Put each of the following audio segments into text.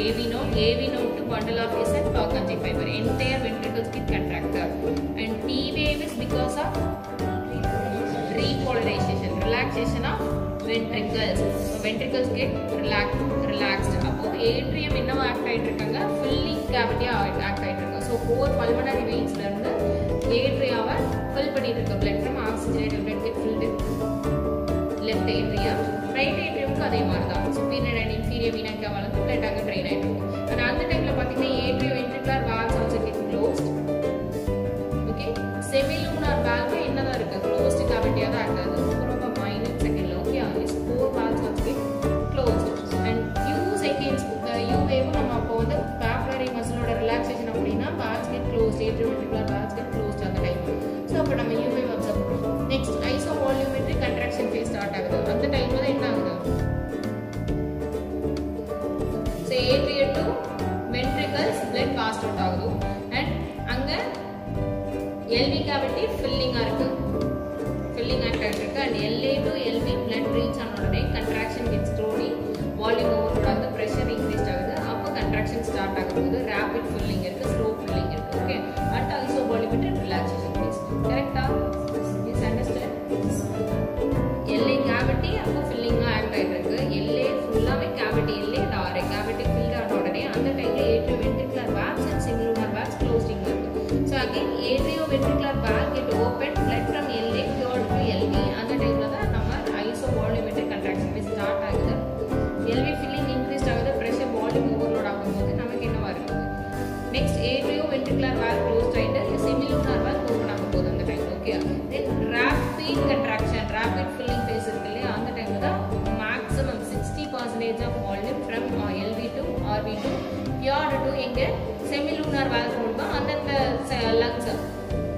AV node to bundle of S and Purkinje fiber. Entire ventricles get contracted. And T wave is because of repolarization, relaxation of ventricles. So ventricles get relaxed. அப்போ atrium என்னவா act ஆயிட்டு இருக்காங்க, filling cavity act ஆயிட்டு இருக்காங்க. So 4 pulmonary veins ல இருந்து atrium-வை fill பண்ணிட்டு இருக்க blood from oxygenated blood get filled in left atrium. Right atrium-க்கு அதே மாதிரி தான். Superior and inferior vena cava ல blood அங்க drain ஆயிட்டு இருக்கு. And அந்த டைம்ல பாத்தீங்கன்னா atrioventricular valves also get closed. Okay, semilunar valve என்னதான் இருக்கு, closed cavity-ஆ தான் இருக்குது. ரொம்ப minute second ல. Okay, these 4 valves also get closed. And U seconds U wave நம்ம அப்போ வந்து papillary muscle ஓட relaxation அப்படினா valves get closed, atrioventricular valves get closed அந்த டைம். So அப்ப நம்ம U wave observe பண்றோம். Next isovolumetric contraction phase start ஆகுது. அந்த டைம்ல தான் என்ன ஆகுது, so atrium to ventricles blood passed out ஆகுது. And அங்க LV cavity filling ஆ இருக்கு, filling ஆ இருக்கு. And LA to LV blood reach ஆன உடனே contraction gets slowly, volume overload ஆகுது, pressure increased ஆகுது. அப்போ contraction start ஆகும்போது rapid filling இருக்கு, slow filling இருக்கு. Okay, at isovolumetric relaxation phase. Correct ah? Please understand. LA cavity அப்போ filling ஆ act ஆயிட்டு இருக்கு. LA ஃபுல்லாவே cavity, LA and RA cavity filled ஆன உடனே அந்த டைம்ல atrioventricular valves and semilunar valves closing இருக்கு. So again atrioventricular valve get open, blood from LA flowed to LV. அந்த டைம்ல தான் நம்ம isovolumetric contraction phase start ஆகுது. LV filling increased ஆகுது, pressure volume overload ஆகும்போது நமக்கு என்னவா இருக்குது, next atrioventricular valve closed ஆயிட்டு semilunar valve open ஆகும்போது அந்த time. Okay, then rapid contraction, rapid filling phase இருக்கு இல்லையா, அந்த டைம்ல தான் maximum 60% of volume from LV to RV to pure to எங்க semilunar valve மூலமா அந்தந்த lungs,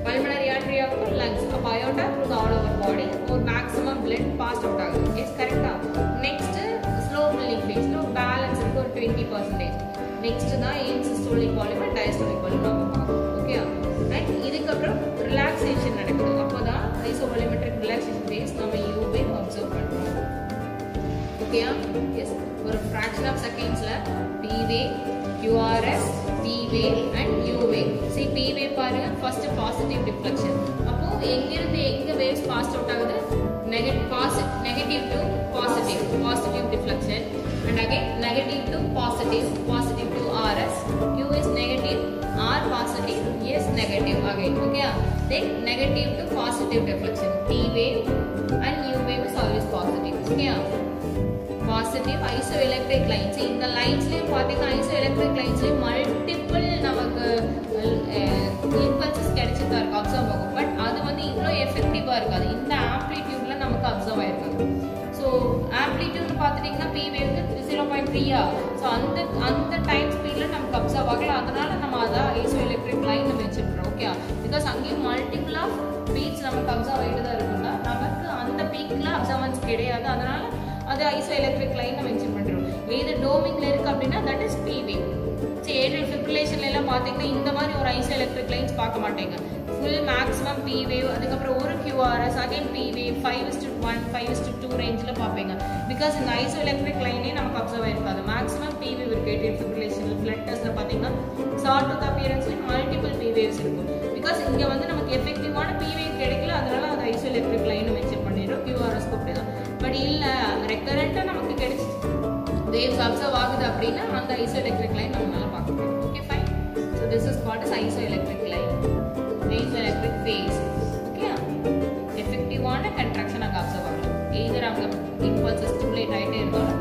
pulmonary artery of lungs, aorta through the all over body or maximum blood passed out ஆகுது. Yes, correct ஆ? Next slow filling phase, slow balance இருக்கு ஒரு 20%. next தான் systolic volume and diastolic volume நம்ம பார்ப்போம். Okay, and இதுக்கு அப்புறம் relaxation நடக்குது. அப்போதான் isovolumetric relaxation phase நம்ம U wave observe பண்றோம். Okay, yes, ஒரு fraction of seconds-ல P wave, QRS, P wave and U wave. See P wave பாருங்க, first positive deflection. அப்போ எங்கிருந்து எங்க waves passed out ஆகுது, negative to positive deflection. And again negative to positive to RS. Q is negative, R positive, S negative again. Okay, then negative to positive deflection. P wave and U wave is always positive. Okay, positive isoelectric lines. இந்த லைன்ஸ்லயே பாத்தீங்கன்னா isoelectric லைன்ஸ்லயே multiple நமக்கு impulses கிடைச்சிட்டு தான் இருக்கு, observe ஆகும். But அது வந்து இவ்வளோ எஃபெக்டிவா இருக்காது, இந்த ஆம்ப்ளிடியூட்ல நமக்கு அப்சர்வ் ஆயிருக்காது. ஸோ ஆம்ப்ளிடியூட் பார்த்துட்டீங்கன்னா P வேவ்க்கு 0.3 ஸோ அந்த டைம் ஸ்பீட்ல நமக்கு அப்சர்வ் ஆகல. அதனால நம்ம அதை ஐசோஎலக்ட்ரிக் லைன் வச்சுருக்கோம். ஓகே, பிகாஸ் அங்கேயும் மல்டிபிள் ஆஃப் பீட்ஸ் நமக்கு அப்சர்வ் ஆகிட்டு தான் இருக்குன்னா நமக்கு அந்த பீக்ல அப்சர்வன்ஸ் கிடையாது. அதனால அது ஐசோஎலக்ட்ரிக் லைன் மென்ஷன் பண்றோம். எது டோமிங்ல இருக்கு அப்படின்னா தட் இஸ் P வேவ். சரி, ஏட்ரியல் ஃபிப்ரிலேஷன்ல எல்லாம் பாத்தீங்கன்னா இந்த மாதிரி ஒரு ஐசோஎலக்ட்ரிக் லைன்ஸ் பார்க்க மாட்டீங்க. ஃபுல் மேக்ஸிமம் P வேவ், அதுக்கப்புறம் ஒரு QRS, அகைன் P வேவ் 5:1 5:2 ரேஞ்சில் பார்ப்பீங்க. பிகாஸ் இந்த ஐசோஎலக்ட்ரிக் லைனே நமக்கு அப்சர்வ் ஆயிருக்காது. மேக்ஸிமம் P வேவ் இருக்கு ஏட்ரியல் ஃபிப்ரிலேஷன். ஃபிளட் டெஸ்ட்ல பாத்தீங்கன்னா ஷார்ட் டூத் அப்பியரன்ஸ்ல மல்டிபிள் P வேவ்ஸ் இருக்கும். பிகாஸ் இங்க வந்து நமக்கு எஃபெக்டிவான P வேவ் கிடைக்கல, அதனால அது ஐசோஎலக்ட்ரிக் லைன் மென்ஷன் பண்ணிடுறோம். QRS அப்படிதான். பட் இல்ல ரெக்கரண்டா நமக்கு கிடைச்சி waves observe ஆகுது அப்படின்னா அந்த isoelectric line நம்மளால பார்க்க முடியும். Okay, fine. So this is called as isoelectric line, isoelectric phase. Okay, effective ஆன contraction அங்க observe ஆகலாம். either அங்க impulse stimulate ஆயிட்டே இருந்தாலும்